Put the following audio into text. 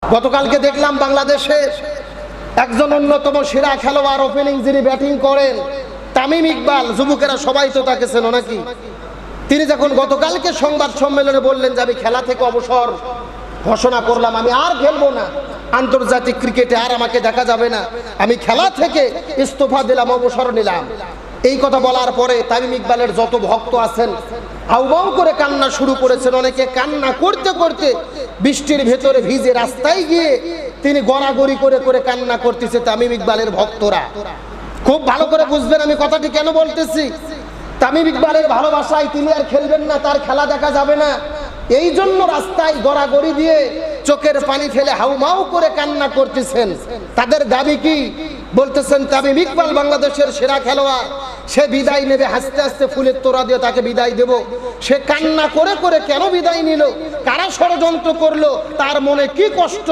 গতকালকে দেখলাম বাংলাদেশের একজন অন্যতম সেরা খেলোয়াড় ওপেনিং যিনি ব্যাটিং করেন তামিম ইকবাল, যুবকেরা সবাই তো তাকে চেনো নাকি? তিনি যখন গতকালকে সংবাদ সম্মেলনে বললেন যে আমি খেলা থেকে অবসর ঘোষণা করলাম, আমি আর খেলবো না, আন্তর্জাতিক ক্রিকেটে আর আমাকে দেখা যাবে না, আমি খেলা থেকে ইস্তফা দিলাম, অবসর নিলাম, এই কথা বলার পরে তামিম ইকবালের যত ভক্ত আছেন হাউমাউ করে কান্না শুরু করেছেন। অনেকে কান্না করতে করতে বৃষ্টির ভেতরে ভিজে রাস্তায় গিয়ে তিনি গড়াগড়ি করে করে কান্না করতেছে। তামিম ইকবালের ভক্তরা খুব ভালো করে বুঝবেন আমি কথাটি কেন বলতেছি। তামিম ইকবালের ভালোবাসায় তিনি আর খেলবেন না, তার খেলা দেখা যাবে না, এই জন্য রাস্তায় গড়াগড়ি দিয়ে চোখের পানি ফেলে হাউমাউ করে কান্না করতেছেন। তাদের দাবি কি? বলতেছেন তামিম ইকবাল বাংলাদেশের সেরা খেলোয়াড়, সে বিদায় নেবে, হাসতে হাসতে ফুলের তোড়া দিয়ে তাকে বিদায় দেব। সে কান্না করে করে কেন বিদায় নিল? কারা ষড়যন্ত্র করলো? তার মনে কি কষ্ট